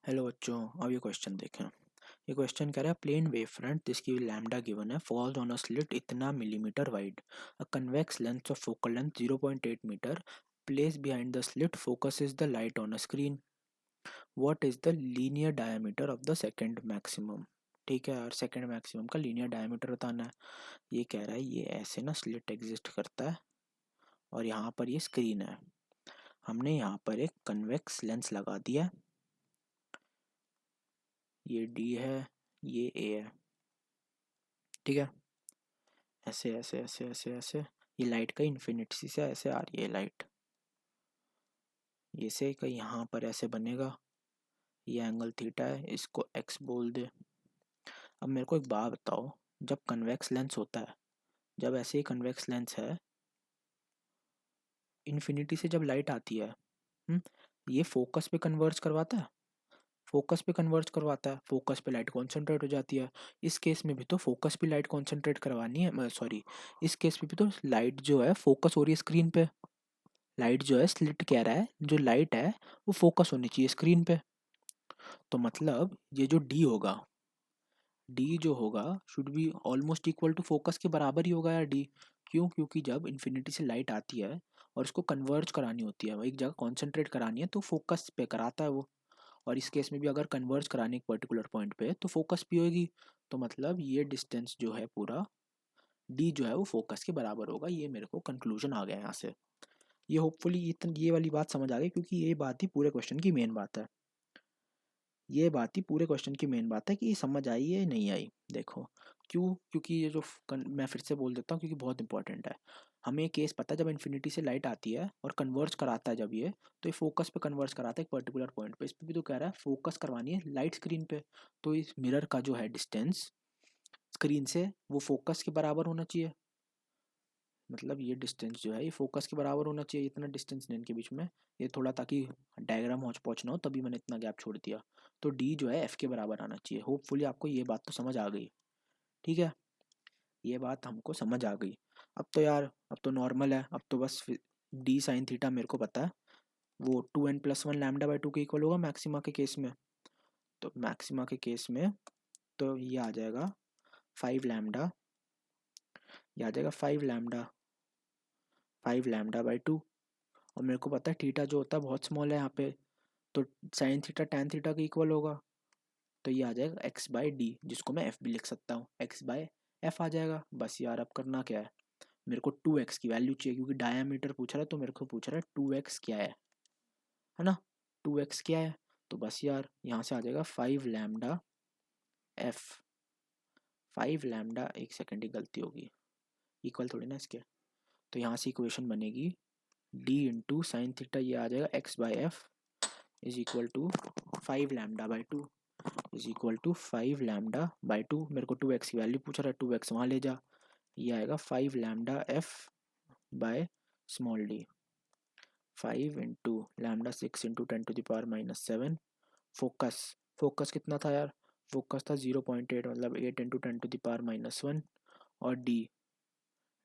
Hello बच्चों, अब ये क्वेश्चन देखें। ये क्वेश्चन कह रहा है प्लेन वेव फ्रंट जिसकी लैम्डा गिवन है फॉल्स ऑन अ स्लिट इतना millimetre wide. A convex lens of focal length 0.8 metre place behind the slit focuses the light on a screen. What is the linear diameter of the second maximum. ठीक है यार, second maximum का linear diameter बताना है। ये कह रहा है ये ऐसे ना स्लिट एग्जिस्ट करता है और यहाँ पर ये स्क्रीन है। हमने यहाँ पर एक कन्वेक्स लेंस लगा दिया है। ये डी है, ये ए है। ठीक है, ऐसे ऐसे ऐसे ऐसे ऐसे ये लाइट का इन्फिनिटी से ऐसे आ रही है लाइट। ये से का यहाँ पर ऐसे बनेगा। ये एंगल थीटा है, इसको एक्स बोल दे। अब मेरे को एक बात बताओ, जब कन्वेक्स लेंस होता है, जब ऐसे ही कन्वेक्स लेंस है, इन्फिनिटी से जब लाइट आती है, ये फोकस पे कन्वर्ज करवाता है। फोकस पे कन्वर्ज करवाता है, फोकस पे लाइट कॉन्सेंट्रेट हो जाती है। इस केस में भी तो फोकस पे लाइट कॉन्सेंट्रेट करवानी है, सॉरी, इस केस में भी तो लाइट जो है फोकस हो रही है स्क्रीन पे। लाइट जो है, स्लिट कह रहा है जो लाइट है वो फोकस होनी चाहिए स्क्रीन पे। तो मतलब ये जो डी होगा, डी जो होगा should be almost equal to focus के बराबर ही होगा यार डी। क्यों? क्योंकि जब इन्फिनिटी से लाइट आती है और उसको कन्वर्ज करानी होती है, वो एक जगह कॉन्सेंट्रेट करानी है, तो फोकस पे कराता है वो। और इस केस में भी अगर कन्वर्ज करानी एक पर्टिकुलर पॉइंट पे तो फोकस भी होगी। तो मतलब ये डिस्टेंस जो है पूरा, डी जो है वो फोकस के बराबर होगा। ये मेरे को कंक्लूजन आ गया यहाँ से। ये होपफुली ये वाली बात समझ आ गई, क्योंकि ये बात ही पूरे क्वेश्चन की मेन बात है। ये बात ही पूरे क्वेश्चन की मेन बात है कि समझ आई है नहीं आई। देखो क्यों, क्योंकि ये जो मैं फिर से बोल देता हूँ क्योंकि बहुत इंपॉर्टेंट है। हमें ये केस पता है, जब इन्फिनिटी से लाइट आती है और कन्वर्ज कराता है जब ये, तो ये फोकस पे कन्वर्ज कराता है एक पर्टिकुलर पॉइंट पे। इस पे भी तो कह रहा है फोकस करवानी है लाइट स्क्रीन पे। तो इस मिरर का जो है डिस्टेंस स्क्रीन से वो फोकस के बराबर होना चाहिए। मतलब ये डिस्टेंस जो है ये फोकस के बराबर होना चाहिए, इतना डिस्टेंस नहीं इनके बीच में। ये थोड़ा ताकि डायग्राम हौच पहुँच ना हो, तभी मैंने इतना गैप छोड़ दिया। तो डी जो है एफ के बराबर आना चाहिए। होपफुली आपको ये बात तो समझ आ गई। ठीक है, ये बात हमको समझ आ गई। अब तो यार, अब तो नॉर्मल है। अब तो बस डी साइन थीटा मेरे को पता है, वो 2n+1 लैम्डा बाई 2 के इक्वल होगा मैक्सिमा के केस में। तो मैक्सिमा के केस में तो ये आ जाएगा 5 लैम्डा, ये आ जाएगा 5 लैम्डा बाई 2। और मेरे को पता है थीटा जो होता है बहुत स्मॉल है यहाँ पे, तो साइन थीटा टैन थीटा के इक्वल होगा। तो ये आ जाएगा एक्स बाई डी, जिसको मैं एफ भी लिख सकता हूँ, एक्स बाय एफ आ जाएगा। बस यार अब करना क्या है, मेरे को 2x की वैल्यू चाहिए, क्योंकि डायामीटर पूछ रहा है तो मेरे को पूछ रहा है 2x क्या है ना। 2x क्या है, तो बस यार यहाँ से आ जाएगा 5 लैम्डा एफ। 5 लैम्डा, एक सेकेंड की गलती होगी, इक्वल थोड़ी ना इसके। तो यहाँ से इक्वेशन बनेगी डी इंटू साइन थीटा, ये आ जाएगा x by f is equal to 5 lambda by 2 is equal to 5 lambda by 2। मेरे को 2x की वैल्यू पूछ रहा है, 2x वहाँ ले जा। ये आएगा 5 lambda F by small D. 5 into lambda 6 into 10⁻⁷ focus, focus कितना था यार, फोकस था 0.8, मतलब 8 इंटू 10⁻⁻1। और डी,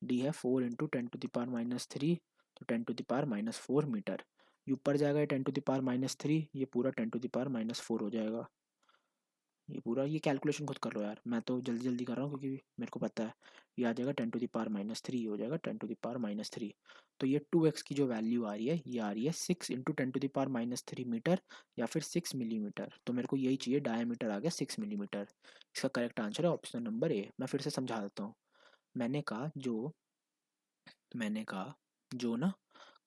डी है 4 इंटू 10⁻⁻3, तो 10⁻⁻4 मीटर। ये ऊपर जाएगा, ये 10⁻⁻3, ये पूरा 10⁻⁻4 हो जाएगा। ये पूरा, ये कैलकुलेशन खुद कर लो यार, मैं तो जल्दी जल्दी कर रहा हूँ क्योंकि मेरे को पता है। ये आ जाएगा 10⁻⁻3 हो जाएगा 10⁻⁻3। तो ये 2x की जो वैल्यू आ रही है, ये आ रही है 6 इंटू 10⁻⁻3 मीटर या फिर 6 मिलीमीटर। तो मेरे को यही चाहिए, डायमीटर आ गया 6 मिलीमीटर। इसका करेक्ट आंसर है ऑप्शन नंबर ए। मैं फिर से समझा देता हूँ। मैंने कहा जो ना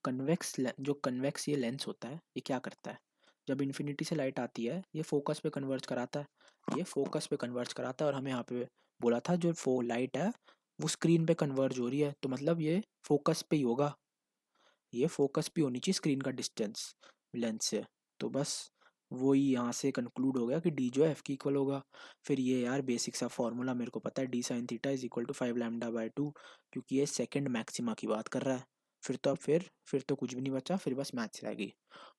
कन्वेक्स ये लेंस होता है, ये क्या करता है, जब इन्फिनिटी से लाइट आती है ये फोकस पे कन्वर्ज कराता है। ये फोकस पे कन्वर्ज कराता है, और हमें यहाँ पे बोला था जो लाइट है वो स्क्रीन पे कन्वर्ज हो रही है, तो मतलब ये फोकस पे ही होगा। ये फोकस पे होनी चाहिए स्क्रीन का डिस्टेंस लेंस से। तो बस वही यहाँ से कंक्लूड हो गया कि डी जो है एफ की इक्वल होगा। फिर ये यार बेसिक सा फॉर्मूला मेरे को पता है, D sine theta is equal to 5 lambda by 2, क्योंकि ये सेकंड मैक्सिमा की बात कर रहा है। फिर तो कुछ भी नहीं बचा, फिर बस मैथ्स रह गई।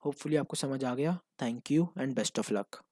होपफुली आपको समझ आ गया। Thank you and best of luck.